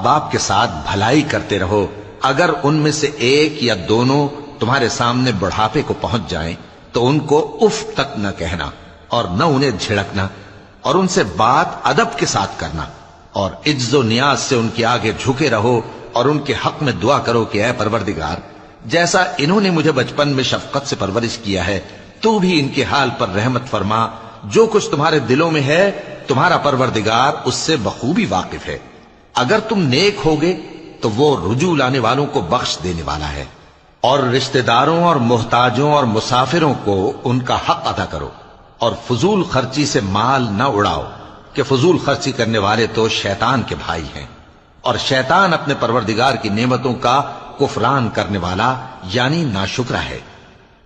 باپ کے ساتھ بھلائی کرتے رہو، اگر ان میں سے ایک یا دونوں تمہارے سامنے بڑھاپے کو پہنچ جائیں تو ان کو اف تک نہ کہنا اور نہ انہیں جھڑکنا، اور ان سے بات ادب کے ساتھ کرنا، اور عجز و نیاز سے ان کے آگے جھکے رہو اور ان کے حق میں دعا کرو کہ اے پروردگار، جیسا انہوں نے مجھے بچپن میں شفقت سے پرورش کیا ہے تو بھی ان کے حال پر رحمت فرما، جو کچھ تمہارے دلوں میں ہے تمہارا پروردگار اس سے بخوبی واقف ہے، اگر تم نیک ہوگے تو وہ رجوع لانے والوں کو بخش دینے والا ہے۔ اور رشتہ داروں اور محتاجوں اور مسافروں کو ان کا حق ادا کرو، اور فضول خرچی سے مال نہ اڑاؤ کہ فضول خرچی کرنے والے تو شیطان کے بھائی ہیں، اور شیطان اپنے پروردگار کی نعمتوں کا کفران کرنے والا یعنی ناشکرا ہے۔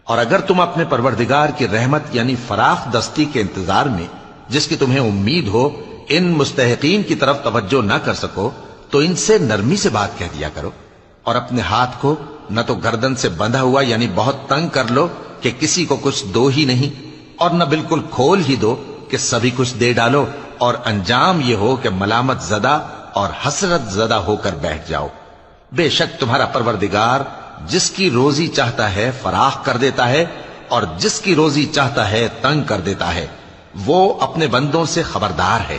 اور اگر تم اپنے پروردگار کی رحمت یعنی فراخ دستی کے انتظار میں جس کی تمہیں امید ہو ان مستحقین کی طرف توجہ نہ کر سکو تو ان سے نرمی سے بات کہہ دیا کرو، اور اپنے ہاتھ کو نہ تو گردن سے بندھا ہوا یعنی بہت تنگ کر لو کہ کسی کو کچھ دو ہی نہیں، اور نہ بالکل کھول ہی دو کہ سبھی کچھ دے ڈالو، اور انجام یہ ہو کہ ملامت زدہ اور حسرت زدہ ہو کر بیٹھ جاؤ۔ بے شک تمہارا پروردگار جس کی روزی چاہتا ہے فراخ کر دیتا ہے، اور جس کی روزی چاہتا ہے تنگ کر دیتا ہے، وہ اپنے بندوں سے خبردار ہے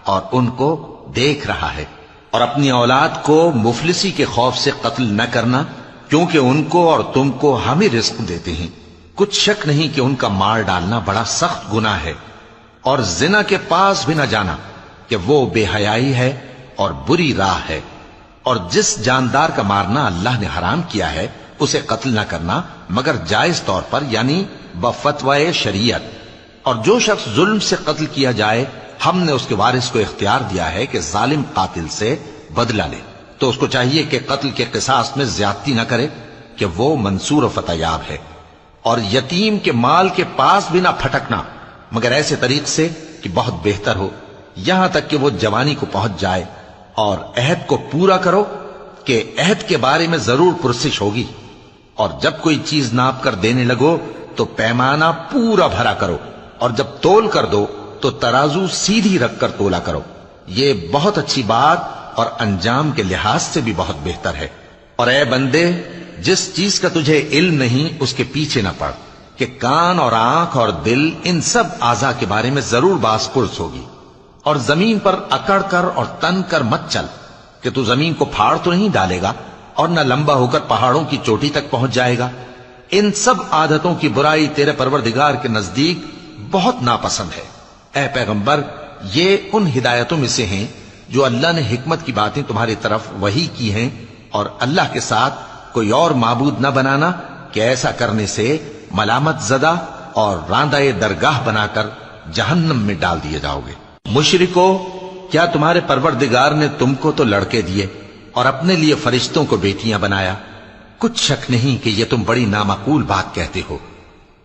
اور ان کو دیکھ رہا ہے۔ اور اپنی اولاد کو مفلسی کے خوف سے قتل نہ کرنا، کیونکہ ان کو اور تم کو ہم ہی رزق دیتے ہیں، کچھ شک نہیں کہ ان کا مار ڈالنا بڑا سخت گناہ ہے۔ اور زنا کے پاس بھی نہ جانا کہ وہ بے حیائی ہے اور بری راہ ہے۔ اور جس جاندار کا مارنا اللہ نے حرام کیا ہے اسے قتل نہ کرنا مگر جائز طور پر یعنی بفتوائے شریعت۔ اور جو شخص ظلم سے قتل کیا جائے ہم نے اس کے وارث کو اختیار دیا ہے کہ ظالم قاتل سے بدلہ لے، تو اس کو چاہیے کہ قتل کے قصاص میں زیادتی نہ کرے کہ وہ منصور و فتح یاب ہے۔ اور یتیم کے مال کے پاس بھی نہ پھٹکنا مگر ایسے طریق سے کہ بہت بہتر ہو، یہاں تک کہ وہ جوانی کو پہنچ جائے۔ اور عہد کو پورا کرو کہ عہد کے بارے میں ضرور پرسش ہوگی، اور جب کوئی چیز ناپ کر دینے لگو تو پیمانہ پورا بھرا کرو، اور جب تول کر دو تو ترازو سیدھی رکھ کر تولا کرو، یہ بہت اچھی بات اور انجام کے لحاظ سے بھی بہت بہتر ہے۔ اور اے بندے، جس چیز کا تجھے علم نہیں اس کے پیچھے نہ پڑ کہ کان اور آنکھ اور دل ان سب اعضاء کے بارے میں ضرور باس پرس ہوگی۔ اور زمین پر اکڑ کر اور تن کر مت چل کہ تو زمین کو پھاڑ تو نہیں ڈالے گا اور نہ لمبا ہو کر پہاڑوں کی چوٹی تک پہنچ جائے گا۔ ان سب عادتوں کی برائی تیرے پروردگار کے نزدیک بہت ناپسند ہے۔ اے پیغمبر، یہ ان ہدایتوں میں سے ہیں جو اللہ نے حکمت کی باتیں تمہاری طرف وحی کی ہیں، اور اللہ کے ساتھ کوئی اور معبود نہ بنانا کہ ایسا کرنے سے ملامت زدہ اور راندہ درگاہ بنا کر جہنم میں ڈال دیے جاؤ گے۔ مشرکو، کیا تمہارے پروردگار نے تم کو تو لڑکے دیے اور اپنے لیے فرشتوں کو بیٹیاں بنایا؟ کچھ شک نہیں کہ یہ تم بڑی نامعقول بات کہتے ہو،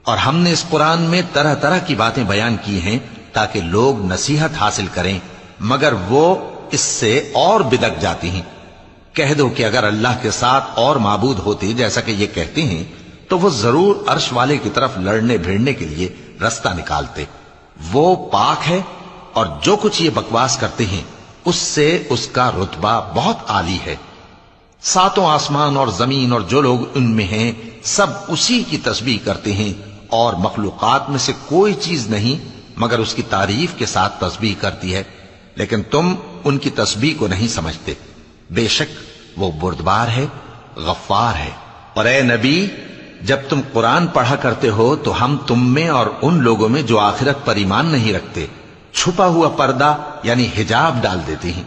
اور ہم نے اس قرآن میں طرح طرح کی باتیں بیان کی ہیں تاکہ لوگ نصیحت حاصل کریں، مگر وہ اس سے اور بدک جاتی ہیں۔ کہہ دو کہ اگر اللہ کے ساتھ اور معبود ہوتے جیسا کہ یہ کہتے ہیں تو وہ ضرور عرش والے کی طرف لڑنے بھیڑنے کے لیے رستہ نکالتے، وہ پاک ہے، اور جو کچھ یہ بکواس کرتے ہیں اس سے اس کا رتبہ بہت عالی ہے۔ ساتوں آسمان اور زمین اور جو لوگ ان میں ہیں سب اسی کی تسبیح کرتے ہیں، اور مخلوقات میں سے کوئی چیز نہیں مگر اس کی تعریف کے ساتھ تسبیح کرتی ہے، لیکن تم ان کی تسبیح کو نہیں سمجھتے۔ بے شک وہ بردبار ہے، غفار ہے۔ اور اے نبی، جب تم قرآن پڑھا کرتے ہو تو ہم تم میں اور ان لوگوں میں جو آخرت پر ایمان نہیں رکھتے چھپا ہوا پردہ یعنی حجاب ڈال دیتے ہیں،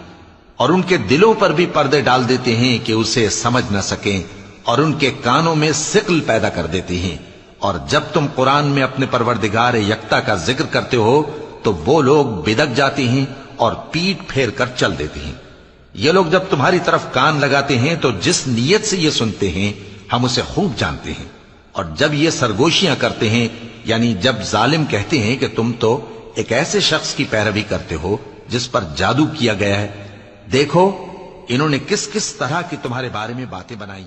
اور ان کے دلوں پر بھی پردے ڈال دیتے ہیں کہ اسے سمجھ نہ سکیں، اور ان کے کانوں میں ثقل پیدا کر دیتے ہیں۔ اور جب تم قرآن میں اپنے پروردگار یکتا کا ذکر کرتے ہو تو وہ لوگ بدک جاتے ہیں اور پیٹ پھیر کر چل دیتے ہیں۔ یہ لوگ جب تمہاری طرف کان لگاتے ہیں تو جس نیت سے یہ سنتے ہیں ہم اسے خوب جانتے ہیں، اور جب یہ سرگوشیاں کرتے ہیں یعنی جب ظالم کہتے ہیں کہ تم تو ایک ایسے شخص کی پیروی کرتے ہو جس پر جادو کیا گیا ہے، دیکھو انہوں نے کس کس طرح کی تمہارے بارے میں باتیں بنائی۔